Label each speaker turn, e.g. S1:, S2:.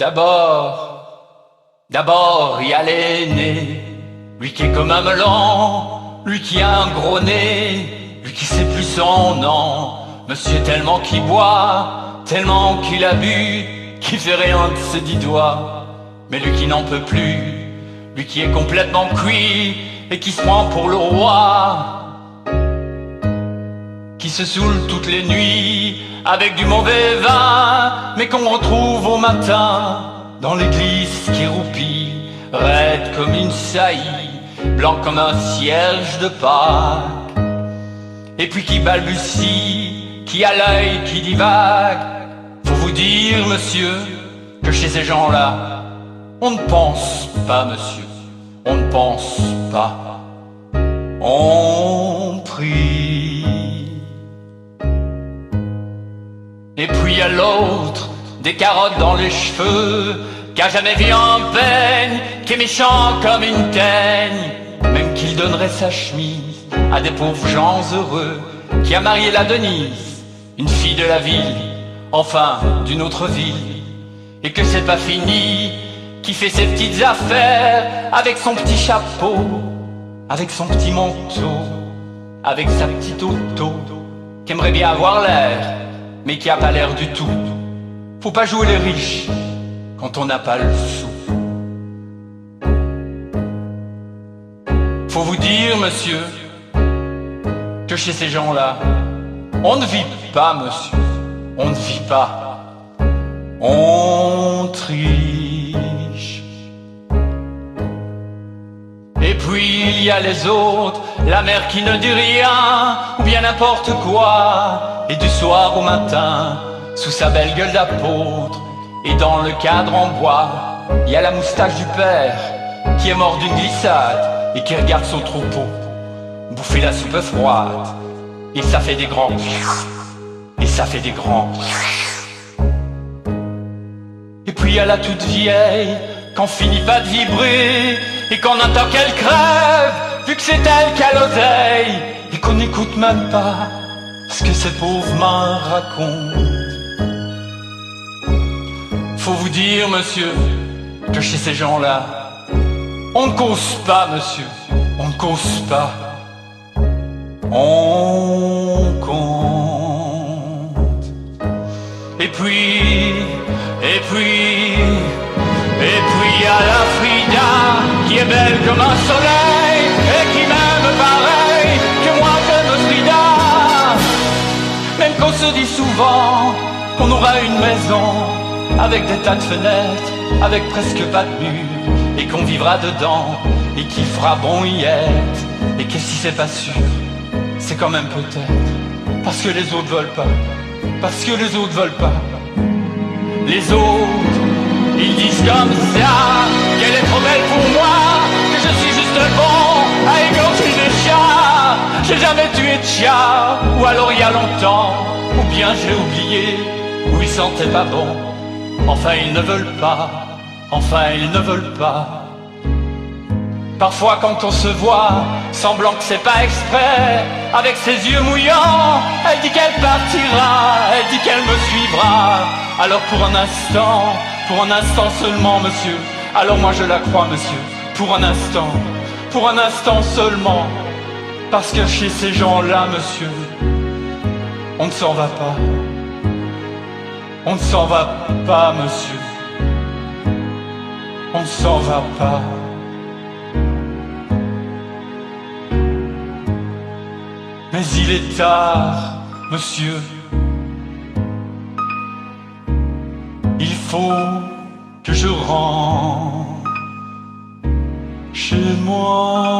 S1: D'abord, il y a l'aîné, lui qui est comme un melon, lui qui a un gros nez, lui qui sait plus son nom. Monsieur tellement qu'il boit, tellement qu'il a bu, qu'il fait rien de ses 10 doigts. Mais lui qui n'en peut plus, lui qui est complètement cuit et qui se prend pour le roi, qui se saoule toutes les nuits avec du mauvais vin, mais qu'on retrouve au matin dans l'église qui roupille, raide comme une saillie, blanc comme un cierge de Pâques, et puis qui balbutie, qui a l'œil qui divague. Faut vous dire, monsieur, que chez ces gens-là, on ne pense pas, monsieur, on ne pense pas, on prie. Et puis à l'autre, des carottes dans les cheveux, qui a jamais vu un peigne, qui est méchant comme une teigne, même qu'il donnerait sa chemise à des pauvres gens heureux, qui a marié la Denise, une fille de la ville, enfin d'une autre ville, et que c'est pas fini, qui fait ses petites affaires avec son petit chapeau, avec son petit manteau, avec sa petite auto, qui aimerait bien avoir l'air, mais qui a pas l'air du tout. Faut pas jouer les riches quand on n'a pas le sou. Faut vous dire, monsieur, que chez ces gens-là, on ne vit pas, monsieur, on ne vit pas, on triche. Et puis il y a les autres, la mère qui ne dit rien, ou bien n'importe quoi, et du soir au matin, sous sa belle gueule d'apôtre, et dans le cadre en bois, il y a la moustache du père, qui est mort d'une glissade, et qui regarde son troupeau bouffer la soupe froide, et ça fait des grands, et ça fait des grands. Et puis il y a la toute vieille, qu'on finit pas de vibrer, et qu'on entend qu'elle crève, vu que c'est elle qui a l'oseille, et qu'on n'écoute même pas ce que ces pauvres mains racontent. Faut vous dire, monsieur, que chez ces gens-là, on ne cause pas, monsieur, on ne cause pas, on compte. Et puis y a la Frida, qui est belle comme un soleil, et qui m'aime pareil que moi j'aime Frida. Même qu'on se dit souvent qu'on aura une maison, avec des tas de fenêtres, avec presque pas de murs, et qu'on vivra dedans, et qu'il fera bon y être, et que si c'est pas sûr, c'est quand même peut-être, parce que les autres veulent pas, parce que les autres veulent pas. Les autres, ils disent comme ça, qu'elle est trop belle pour moi, que je suis juste bon à égorger des chats. J'ai jamais tué de chat, ou alors il y a longtemps, ou bien j'ai oublié, ou ils sentaient pas bon. Enfin ils ne veulent pas, enfin ils ne veulent pas. Parfois quand on se voit, semblant que c'est pas exprès, avec ses yeux mouillants, elle dit qu'elle partira, elle dit qu'elle me suivra. Alors pour un instant seulement, monsieur, alors moi je la crois, monsieur, pour un instant seulement, parce que chez ces gens-là, monsieur, on ne s'en va pas, on ne s'en va pas, monsieur, on ne s'en va pas. Mais il est tard, monsieur, il faut que je rentre chez moi.